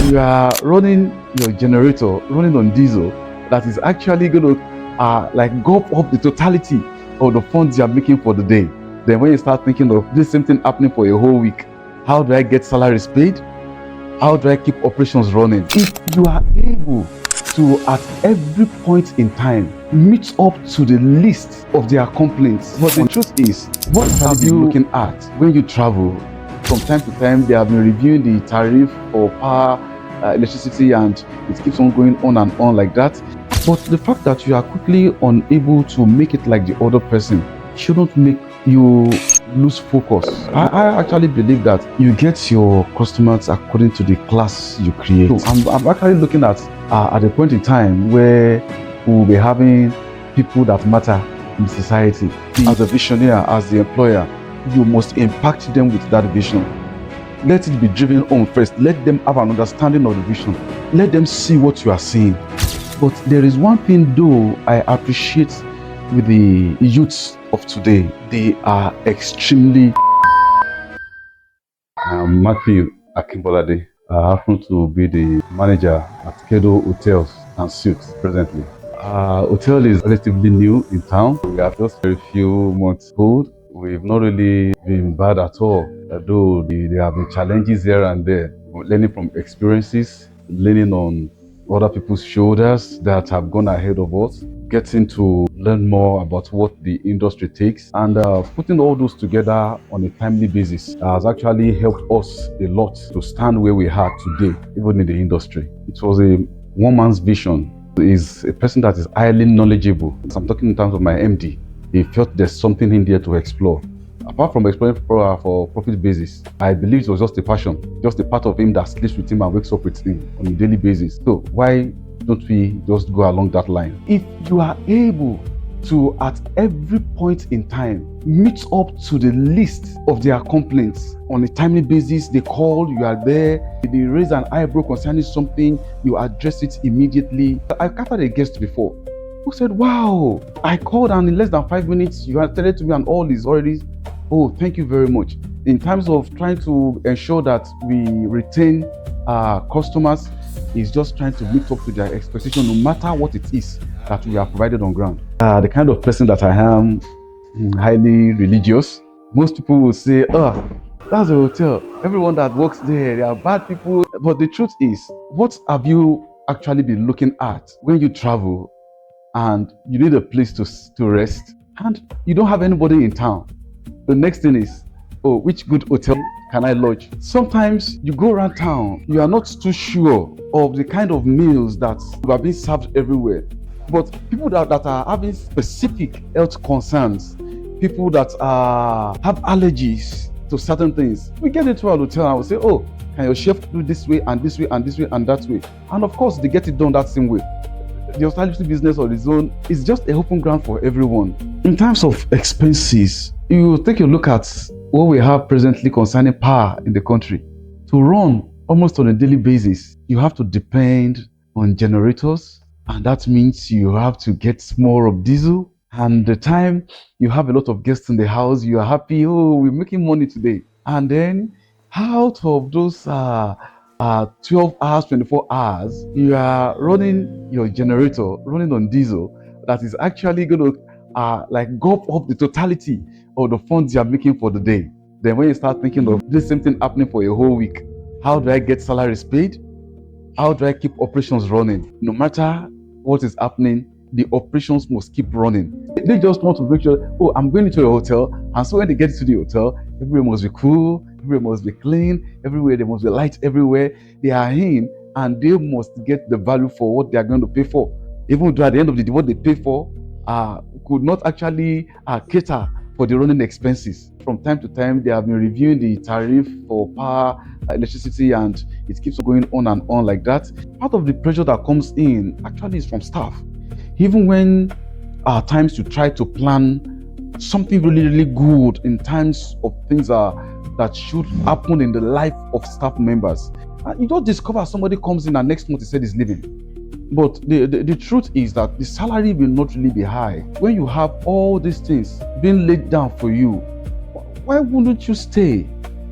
you are running your generator, running on diesel, that is actually going to like go up the totality of the funds you are making for the day. Then when you start thinking of this same thing happening for a whole week, how do I get salaries paid? How do I keep operations running? If you are able to, at every point in time, meet up to the list of their complaints, but the truth is, what have you looking at when you travel? From time to time, they have been reviewing the tariff for power, electricity, and it keeps on going on and on like that. But the fact that you are quickly unable to make it like the other person shouldn't make you lose focus. I actually believe that you get your customers according to the class you create. So I'm actually looking at a point in time where we'll be having people that matter in society. As a visionary, as the employer, you must impact them with that vision. Let it be driven home first. Let them have an understanding of the vision. Let them see what you are seeing. But there is one thing though I appreciate with the youths of today. They are extremely... I'm Matthew Akimbolade. I happen to be the manager at Kedo Hotels and Suites presently. Hotel is relatively new in town. We are just very few months old. We've not really been bad at all, though there have been challenges here and there. We're learning from experiences, leaning on other people's shoulders that have gone ahead of us, getting to learn more about what the industry takes, and putting all those together on a timely basis has actually helped us a lot to stand where we are today, even in the industry. It was a one man's vision. He's a person that is highly knowledgeable. I'm talking in terms of my MD. He felt there's something in there to explore. Apart from exploring for profit basis, I believe it was just a passion, just a part of him that sleeps with him and wakes up with him on a daily basis. So why don't we just go along that line? If you are able to, at every point in time, meet up to the list of their complaints on a timely basis, they call, you are there, they raise an eyebrow concerning something, you address it immediately. I've gathered a guest before who said, wow, I called and in less than 5 minutes, you attended to me and all is already, oh, thank you very much. In terms of trying to ensure that we retain customers, is just trying to meet up to their expectation, no matter what it is that we are provided on ground. The kind of person that I am, highly religious. Most people will say, oh, that's a hotel. Everyone that works there, they are bad people. But the truth is, what have you actually been looking at when you travel and you need a place to rest and you don't have anybody in town? The next thing is, oh, which good hotel can I lodge? Sometimes you go around town, you are not too sure of the kind of meals that are being served everywhere. But people that are having specific health concerns, people that have allergies to certain things, we get into a hotel and we say, oh, can your chef do this way and this way and this way and that way? And of course, they get it done that same way. The hospitality business on its own is just an open ground for everyone. In terms of expenses, you take a look at what we have presently concerning power in the country. To run almost on a daily basis, you have to depend on generators, and that means you have to get more of diesel. And the time you have a lot of guests in the house, you are happy, oh, we're making money today. And then out of those 12 hours, 24 hours, you are running your generator, running on diesel, that is actually going to like go up the totality of the funds you are making for the day. Then when you start thinking of this same thing happening for a whole week, how do I get salaries paid? How do I keep operations running? No matter what is happening, the operations must keep running. They just want to make sure, oh, I'm going into a hotel, and so when they get to the hotel, everywhere must be cool, everywhere must be clean, everywhere there must be light everywhere. They are in, and they must get the value for what they are going to pay for. Even though at the end of the day, what they pay for could not actually cater for the running expenses. From time to time, they have been reviewing the tariff for power, electricity, and it keeps going on and on like that. Part of the pressure that comes in actually is from staff. Even when times to try to plan something really, really good in times of things that should happen in the life of staff members, you don't discover somebody comes in and next month he said he's leaving. But the truth is that the salary will not really be high. When you have all these things being laid down for you, why wouldn't you stay?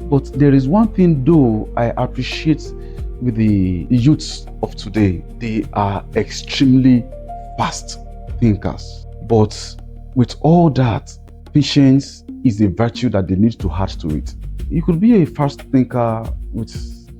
But there is one thing though I appreciate with the youths of today, they are extremely fast thinkers. But with all that, patience is a virtue that they need to add to it. You could be a fast thinker with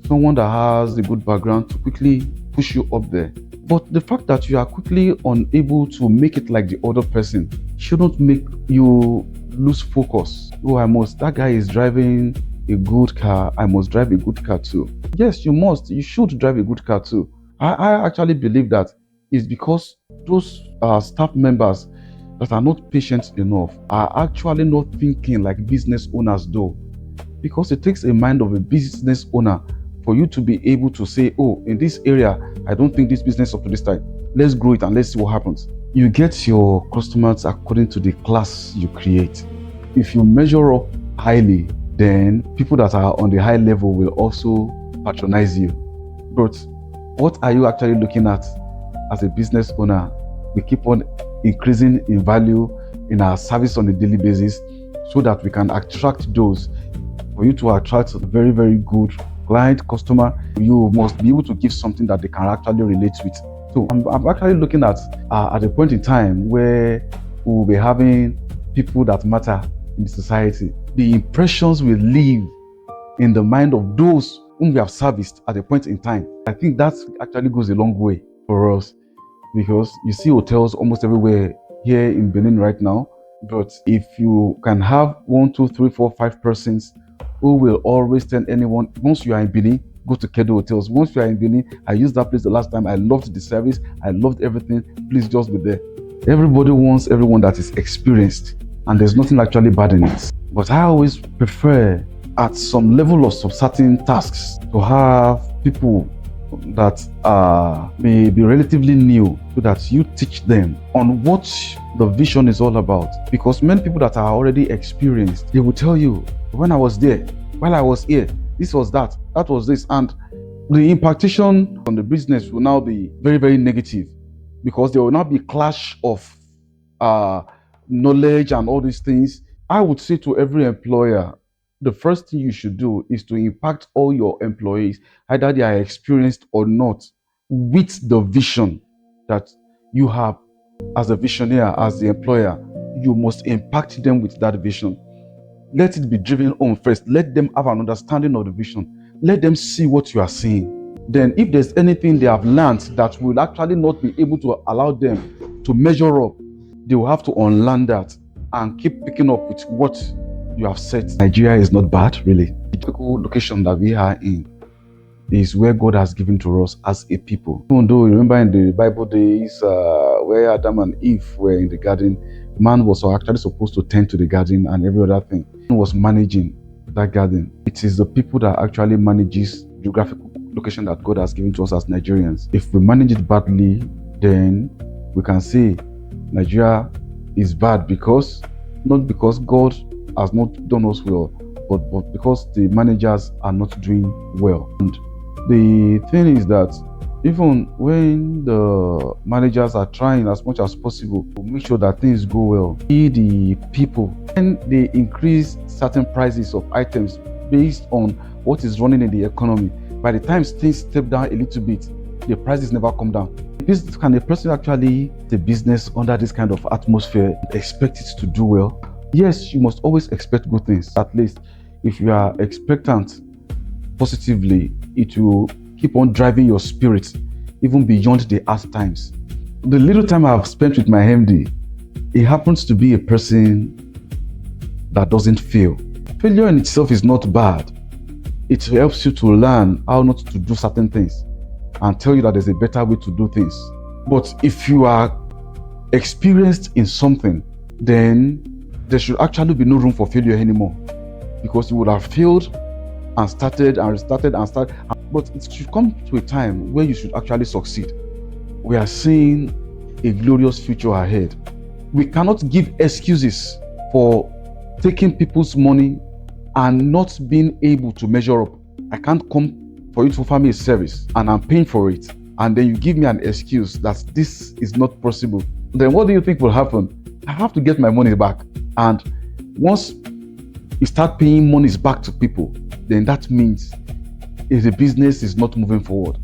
someone that has a good background to quickly push you up there. But the fact that you are quickly unable to make it like the other person shouldn't make you lose focus. Oh, that guy is driving a good car, I must drive a good car too. Yes, you should drive a good car too. I actually believe that it's because those staff members that are not patient enough are actually not thinking like business owners do. Because it takes a mind of a business owner for you to be able to say, oh, in this area, I don't think this business up to this time. Let's grow it and let's see what happens. You get your customers according to the class you create. If you measure up highly, then people that are on the high level will also patronize you. But what are you actually looking at as a business owner? We keep on increasing in value in our service on a daily basis so that we can attract those. For you to attract a very, very good client, customer, you must be able to give something that they can actually relate with. So I'm actually looking at a point in time where we will be having people that matter in society. The impressions we leave in the mind of those whom we have serviced at a point in time. I think that actually goes a long way for us, because you see hotels almost everywhere here in Benin right now. But if you can have 1, 2, 3, 4, 5 persons who will always tell anyone, once you are in Benin, go to Kedo Hotels. Once you are in Benin, I used that place the last time. I loved the service. I loved everything. Please just be there. Everybody wants everyone that is experienced, and there's nothing actually bad in it. But I always prefer at some level of some certain tasks to have people that may be relatively new, so that you teach them on what the vision is all about. Because many people that are already experienced, they will tell you, when I was there, while I was here, this was that was this, and the impartation on the business will now be very, very negative, because there will now be clash of knowledge and all these things. I would say to every employer, the first thing you should do is to impact all your employees, either they are experienced or not, with the vision that you have. As a visionary, as the employer, you must impact them with that vision. Let it be driven home first. Let them have an understanding of the vision. Let them see what you are seeing. Then if there's anything they have learned that will actually not be able to allow them to measure up, they will have to unlearn that and keep picking up with what you have said. Nigeria is not bad, really. The typical location that we are in is where God has given to us as a people. Even though, remember in the Bible days where Adam and Eve were in the garden, man was actually supposed to tend to the garden and every other thing. Man was managing that garden. It is the people that actually manages geographical location that God has given to us as Nigerians. If we manage it badly, then we can say Nigeria is bad, not because God has not done us well, but because the managers are not doing well. And the thing is that even when the managers are trying as much as possible to make sure that things go well, the people, when they increase certain prices of items based on what is running in the economy, by the time things step down a little bit, the prices never come down. Can a person actually the business under this kind of atmosphere expect it to do well? Yes, you must always expect good things. At least if you are expectant positively, it will keep on driving your spirit even beyond the hard times. The little time I've spent with my MD, he happens to be a person that doesn't fail. Failure in itself is not bad. It helps you to learn how not to do certain things and tell you that there's a better way to do things. But if you are experienced in something, then there should actually be no room for failure anymore, because you would have failed and started and restarted and started. But it should come to a time where you should actually succeed. We are seeing a glorious future ahead. We cannot give excuses for taking people's money and not being able to measure up. I can't come for you to offer me a service and I'm paying for it, and then you give me an excuse that this is not possible. Then what do you think will happen? I have to get my money back. And once you start paying monies back to people, then that means if the business is not moving forward,